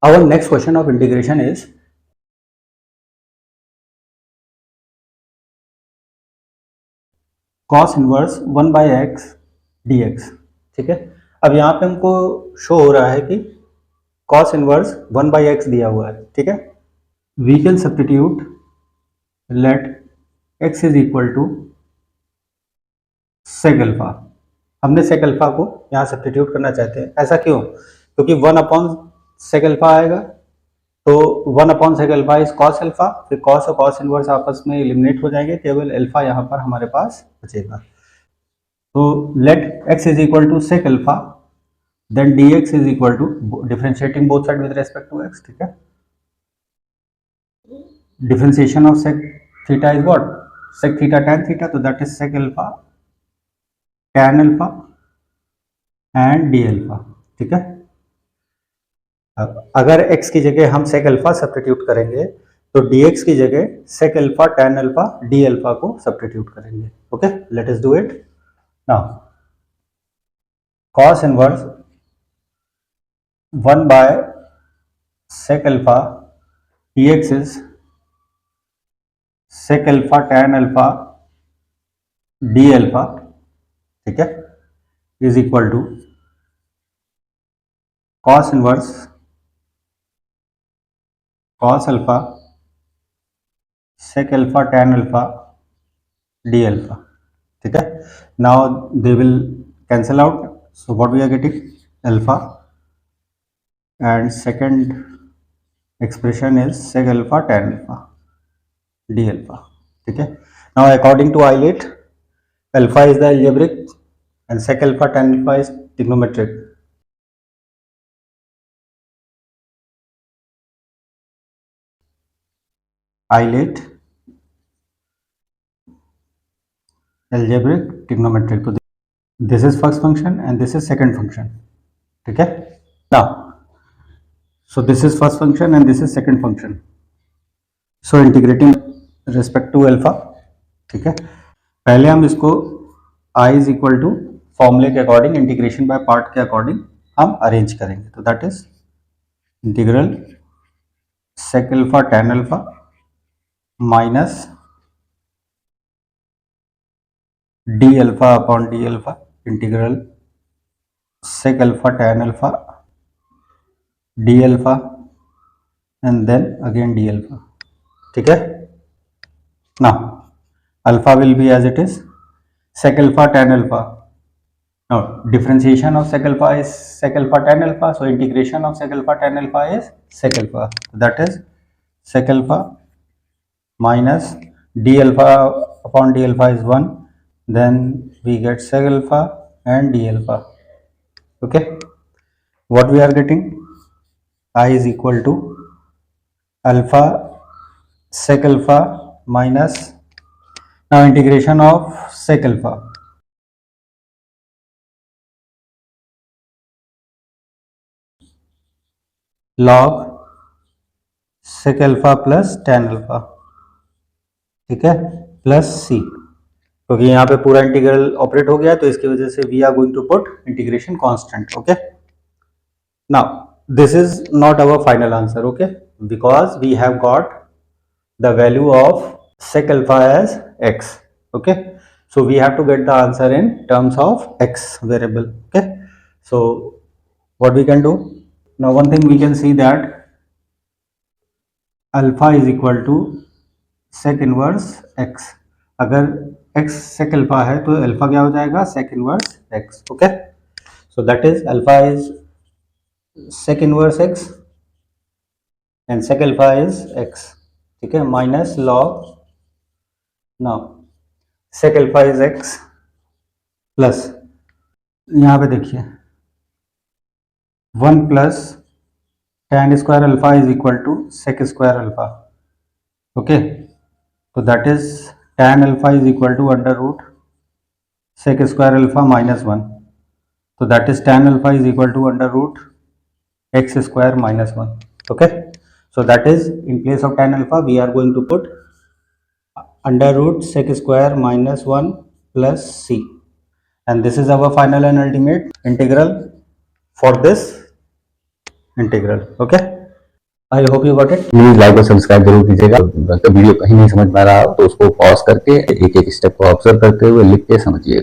Our next question of integration is cos inverse 1/x dx। ठीक है, अब यहाँ पे हमको शो हो रहा है कि cos इनवर्स 1/x दिया हुआ है। ठीक है, we can substitute let x is equal to sec alpha. हमने सेक अल्फा को यहाँ सब्स्टिट्यूट करना चाहते हैं। ऐसा क्यों? क्योंकि 1 अपॉन सेक अल्फा आएगा, तो 1 upon sec alpha is cos alpha, फिर कॉस और कॉस इनवर्स आपस में एलिमिनेट हो जाएंगे, केवल अल्फा यहाँ पर हमारे पास बचेगा। तो let x is equal to sec alpha, then dx is equal to differentiating both side with respect to x। ठीक है, differentiation of sec theta is what? Sec theta tan theta, तो that is sec alpha tan alpha and d alpha. ठीक है, अगर x की जगह हम सेक alpha substitute करेंगे तो dx की जगह sec alpha tan alpha d alpha को सब्स्टिट्यूट करेंगे। Okay, let us do it now. cos inverse 1 by sec alpha dx is sec alpha tan alpha d alpha, ठीक है, is equal to cos inverse cos alpha sec alpha tan alpha d alpha। ठीक है, now they will cancel out, so what we are getting? Alpha, and second expression is sec alpha tan alpha d alpha। ठीक है, now according to Eilert, alpha is the algebraic and sec alpha tan alpha is trigonometric। Eilert algebraic trigonometric, तो this is first function and this is second function। ठीक है, now so this is first function and this is second function, so integrating respect to alpha। ठीक है, पहले हम इसको I is equal to फॉर्मूले के अकॉर्डिंग, इंटीग्रेशन बाय पार्ट के अकॉर्डिंग हम अरेंज करेंगे। तो that is integral sec alpha tan alpha minus d alpha upon d alpha integral sec alpha tan alpha d alpha and then again d alpha। ठीक है, now alpha will be as it is sec alpha tan alpha। now differentiation of sec alpha is sec alpha tan alpha, so integration of sec alpha tan alpha is sec alpha, so that is sec alpha minus d alpha upon d alpha is 1, then we get sec alpha and d alpha। okay, what we are getting? I is equal to alpha sec alpha minus, now integration of sec alpha log sec alpha plus tan alpha। ठीक है, plus सी, क्योंकि यहाँ पे पूरा integral operate हो गया तो इसकी वजह से we are going to put integration constant. Okay, now this is not our final answer, okay, because we have got the value of sec alpha as x। okay, so we have to get the answer in terms of x variable। okay, so what we can do now, one thing we can see that alpha is equal to sec inverse x। अगर x sec alpha है तो alpha क्या हो जाएगा? sec inverse x। okay, so that is alpha is sec inverse x and sec alpha is x। ठीक है, minus log, now sec alpha is x plus, यहाँ पे देखिए 1 plus tan square alpha is equal to sec square alpha. Okay, तो that is tan alpha is equal to under root sec square alpha minus 1, तो that is tan alpha is equal to under root x square minus 1। Okay, so that is in place of tan alpha we are going to put under root sec square minus 1 plus c, and this is our final and ultimate integral for this integral। okay, I hope you got it. Please like और subscribe जरूर कीजिएगा। अगर video कहीं नहीं समझ में आ रहा हो तो उसको पॉज करके एक एक स्टेप को ऑब्जर्व करते हुए लिख के समझिए।